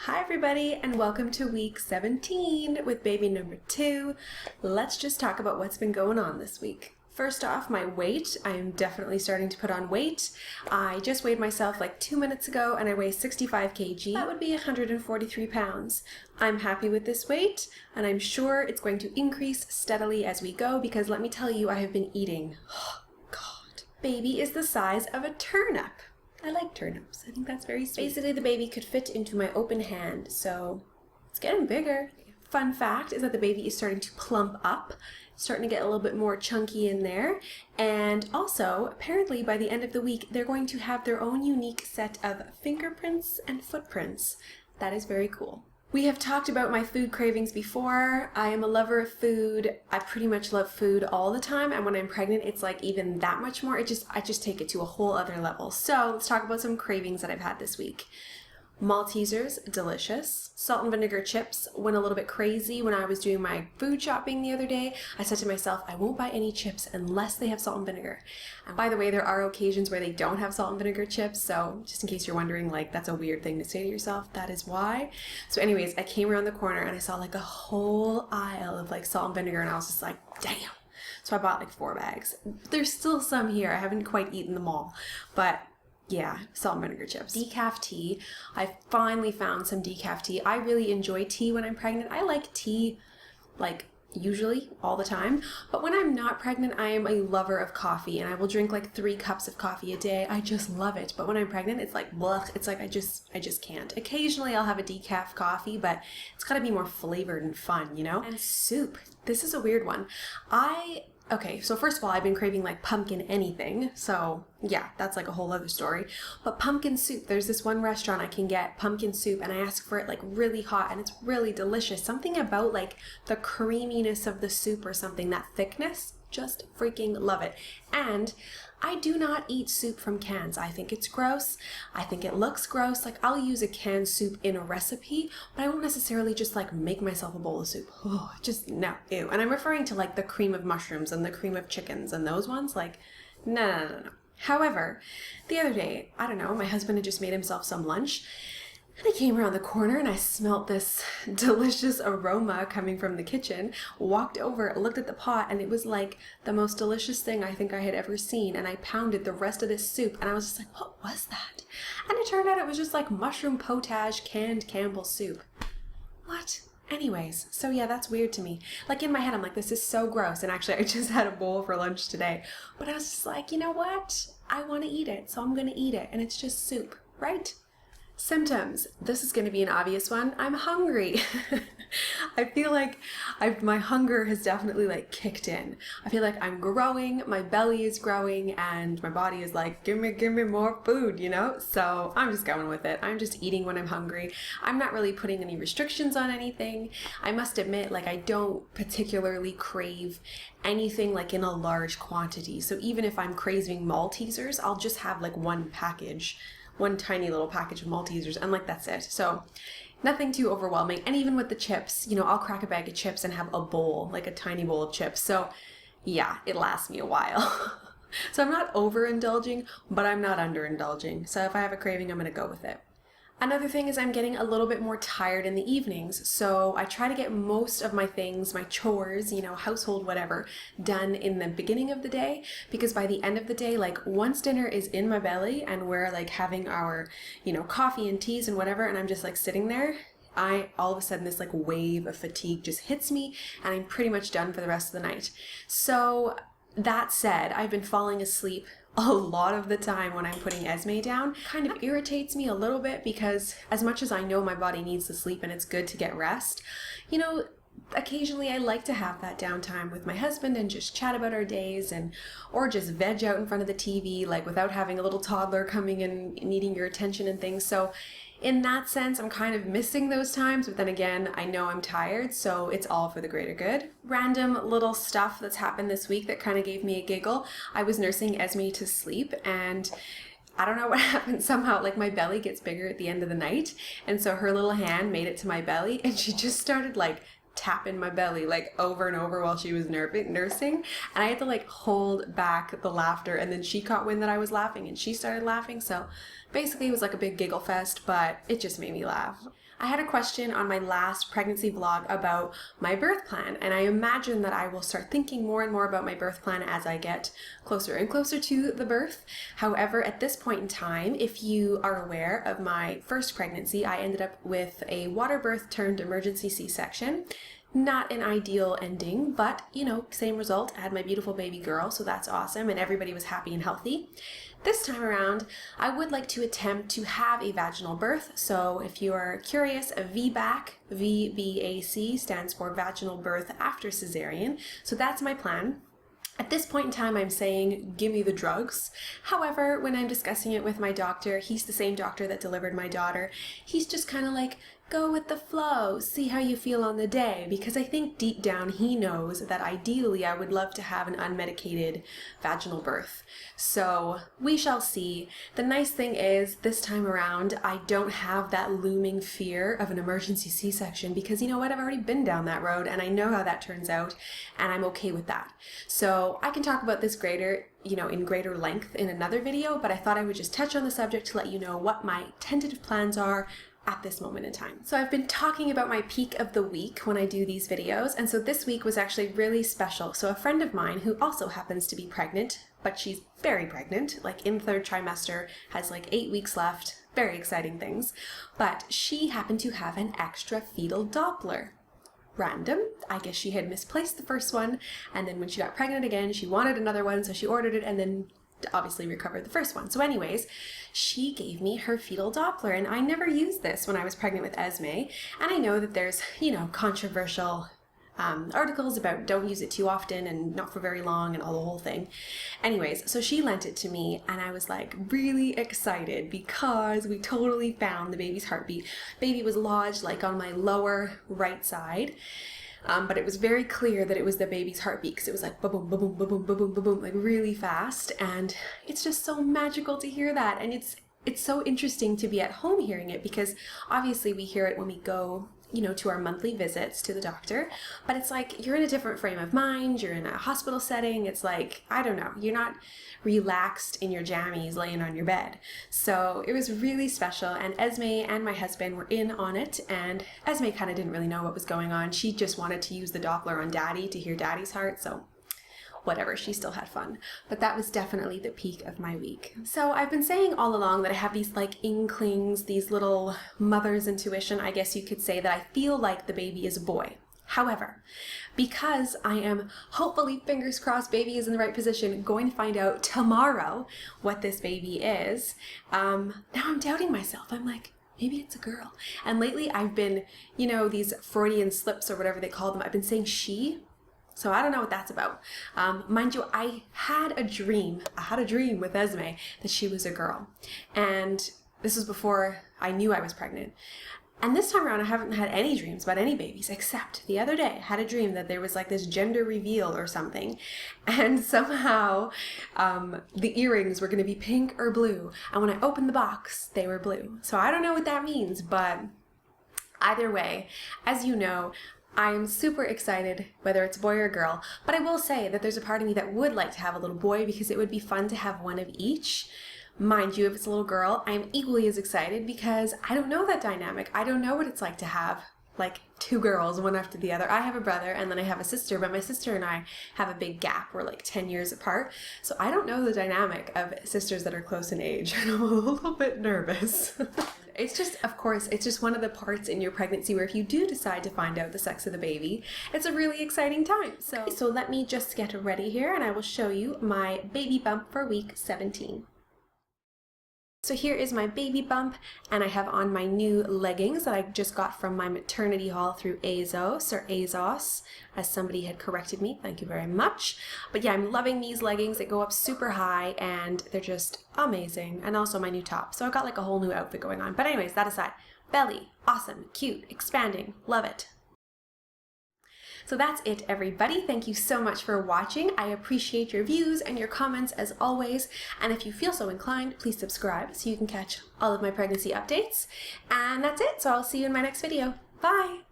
Hi everybody and welcome to week 17 with baby number 2. Let's just talk about what's been going on this week. First off, my weight. I am definitely starting to put on weight. I just weighed myself like 2 minutes ago and I weigh 65 kg. That would be 143 pounds. I'm happy with this weight and I'm sure it's going to increase steadily as we go because let me tell you, I have been eating. Oh God. Baby is the size of a turnip. I like turnips. I think that's very sweet. Basically, the baby could fit into my open hand, so it's getting bigger. Fun fact is that the baby is starting to plump up, starting to get a little bit more chunky in there. And also, apparently by the end of the week, they're going to have their own unique set of fingerprints and footprints. That is very cool. We have talked about my food cravings before. I am a lover of food. I pretty much love food all the time, and when I'm pregnant it's like even that much more. I just take it to a whole other level. So let's talk about some cravings that I've had this week. Maltesers, delicious. Salt and vinegar chips went a little bit crazy when I was doing my food shopping the other day. I said to myself, I won't buy any chips unless they have salt and vinegar. And by the way, there are occasions where they don't have salt and vinegar chips, so just in case you're wondering, like, that's a weird thing to say to yourself, that is why. So anyways, I came around the corner and I saw like a whole aisle of like salt and vinegar and I was just like, damn. So I bought like 4 bags. There's still some here. I haven't quite eaten them all, but yeah, salt and vinegar chips. Decaf tea. I finally found some decaf tea. I really enjoy tea when I'm pregnant. I like tea like usually all the time, but when I'm not pregnant, I am a lover of coffee and I will drink like 3 cups of coffee a day. I just love it. But when I'm pregnant, it's like blech. It's like I just can't. Occasionally I'll have a decaf coffee, but it's got to be more flavored and fun, you know? And soup. This is a weird one. Okay, so first of all, I've been craving like pumpkin anything, so yeah, that's like a whole other story. But pumpkin soup, there's this one restaurant I can get pumpkin soup and I ask for it like really hot and it's really delicious. Something about like the creaminess of the soup or something, that thickness, just freaking love it. And I do not eat soup from cans. I think it's gross. I think it looks gross. Like I'll use a canned soup in a recipe, but I won't necessarily just like make myself a bowl of soup. Oh, just no, ew. And I'm referring to like the cream of mushrooms and the cream of chickens and those ones. Like, no. However, the other day, I don't know, my husband had just made himself some lunch. And I came around the corner and I smelled this delicious aroma coming from the kitchen, walked over, looked at the pot, and it was like the most delicious thing I think I had ever seen. And I pounded the rest of this soup and I was just like, what was that? And it turned out it was just like mushroom potage canned Campbell's soup. What? Anyways, so yeah, that's weird to me. Like in my head, I'm like, this is so gross. And actually, I just had a bowl for lunch today. But I was just like, you know what? I want to eat it, so I'm going to eat it. And it's just soup, right? Symptoms. This is going to be an obvious one. I'm hungry. I feel like my hunger has definitely like kicked in. I feel like I'm growing, my belly is growing, and my body is like, give me more food, you know? So I'm just going with it. I'm just eating when I'm hungry. I'm not really putting any restrictions on anything. I must admit, like I don't particularly crave anything like in a large quantity. So even if I'm craving Maltesers, I'll just have like one tiny little package of Maltesers, and like that's it. So nothing too overwhelming. And even with the chips, you know, I'll crack a bag of chips and have a bowl, like a tiny bowl of chips. So yeah, it lasts me a while. So I'm not overindulging, but I'm not underindulging. So if I have a craving, I'm gonna go with it. Another thing is I'm getting a little bit more tired in the evenings, so I try to get most of my things, my chores, you know, household, whatever, done in the beginning of the day, because by the end of the day, like once dinner is in my belly and we're like having our, you know, coffee and teas and whatever, and I'm just like sitting there, all of a sudden this like wave of fatigue just hits me and I'm pretty much done for the rest of the night. So that said, I've been falling asleep a lot of the time when I'm putting Esme down. Kind of irritates me a little bit because as much as I know my body needs to sleep and it's good to get rest, you know, occasionally I like to have that downtime with my husband and just chat about our days or just veg out in front of the TV, like without having a little toddler coming and needing your attention and things. So in that sense, I'm kind of missing those times, but then again, I know I'm tired, so it's all for the greater good. Random little stuff that's happened this week that kind of gave me a giggle. I was nursing Esme to sleep and I don't know what happened. Somehow, like my belly gets bigger at the end of the night, and so her little hand made it to my belly and she just started like tapping my belly like over and over while she was nursing, and I had to like hold back the laughter, and then she caught wind that I was laughing and she started laughing, so basically it was like a big giggle fest, but it just made me laugh. I had a question on my last pregnancy vlog about my birth plan, and I imagine that I will start thinking more and more about my birth plan as I get closer and closer to the birth. However, at this point in time, if you are aware of my first pregnancy, I ended up with a water birth turned emergency C-section. Not an ideal ending, but you know, same result. I had my beautiful baby girl, so that's awesome, and everybody was happy and healthy. This time around, I would like to attempt to have a vaginal birth. So if you are curious, a VBAC, VBAC stands for vaginal birth after cesarean. So that's my plan. At this point in time, I'm saying, give me the drugs. However, when I'm discussing it with my doctor, he's the same doctor that delivered my daughter. He's just kind of like, go with the flow, see how you feel on the day, because I think deep down he knows that ideally I would love to have an unmedicated vaginal birth. So we shall see. The nice thing is this time around I don't have that looming fear of an emergency C-section, because you know what, I've already been down that road and I know how that turns out, and I'm okay with that. So I can talk about this in greater length in another video, but I thought I would just touch on the subject to let you know what my tentative plans are at this moment in time. So I've been talking about my peak of the week when I do these videos, and so this week was actually really special. So a friend of mine who also happens to be pregnant, but she's very pregnant, like in third trimester, has like 8 weeks left, very exciting things, but she happened to have an extra fetal Doppler. Random. I guess she had misplaced the first one, and then when she got pregnant again, she wanted another one, so she ordered it and then obviously recovered the first one. So anyways, she gave me her fetal Doppler, and I never used this when I was pregnant with Esme, and I know that there's, you know, controversial articles about don't use it too often and not for very long and all the whole thing. Anyways, so she lent it to me and I was like really excited because we totally found the baby's heartbeat. Baby was lodged like on my lower right side. But it was very clear that it was the baby's heartbeat because it was like boom, boom, boom, boom, boom, boom, boom, boom, like really fast, and it's just so magical to hear that, and it's so interesting to be at home hearing it, because obviously we hear it when we go, you know, to our monthly visits to the doctor, but it's like you're in a different frame of mind, you're in a hospital setting, it's like, I don't know, you're not relaxed in your jammies laying on your bed. So it was really special, and Esme and my husband were in on it, and Esme kind of didn't really know what was going on. She just wanted to use the Doppler on Daddy to hear Daddy's heart, so whatever, she still had fun. But that was definitely the peak of my week. So I've been saying all along that I have these like inklings, these little mother's intuition, I guess you could say, that I feel like the baby is a boy. However, because I am hopefully, fingers crossed, baby is in the right position, going to find out tomorrow what this baby is, now I'm doubting myself. I'm like, maybe it's a girl. And lately I've been, you know, these Freudian slips or whatever they call them, I've been saying she. So I don't know what that's about. Mind you, I had a dream with Esme that she was a girl. And this was before I knew I was pregnant. And this time around, I haven't had any dreams about any babies, except the other day I had a dream that there was like this gender reveal or something. And somehow the earrings were going to be pink or blue. And when I opened the box, they were blue. So I don't know what that means, but either way, as you know, I am super excited whether it's a boy or a girl, but I will say that there's a part of me that would like to have a little boy because it would be fun to have one of each. Mind you, if it's a little girl, I am equally as excited because I don't know that dynamic. I don't know what it's like to have like two girls, one after the other. I have a brother and then I have a sister, but my sister and I have a big gap. We're like 10 years apart. So I don't know the dynamic of sisters that are close in age, and I'm a little bit nervous. It's just, of course, it's just one of the parts in your pregnancy where if you do decide to find out the sex of the baby, it's a really exciting time. So let me just get ready here and I will show you my baby bump for week 17. So here is my baby bump, and I have on my new leggings that I just got from my maternity haul through ASOS, or ASOS, as somebody had corrected me. Thank you very much. But yeah, I'm loving these leggings. They go up super high and they're just amazing. And also my new top. So I've got like a whole new outfit going on. But anyways, that aside, belly, awesome, cute, expanding, love it. So that's it, everybody. Thank you so much for watching. I appreciate your views and your comments as always. And if you feel so inclined, please subscribe so you can catch all of my pregnancy updates. And that's it. So I'll see you in my next video. Bye.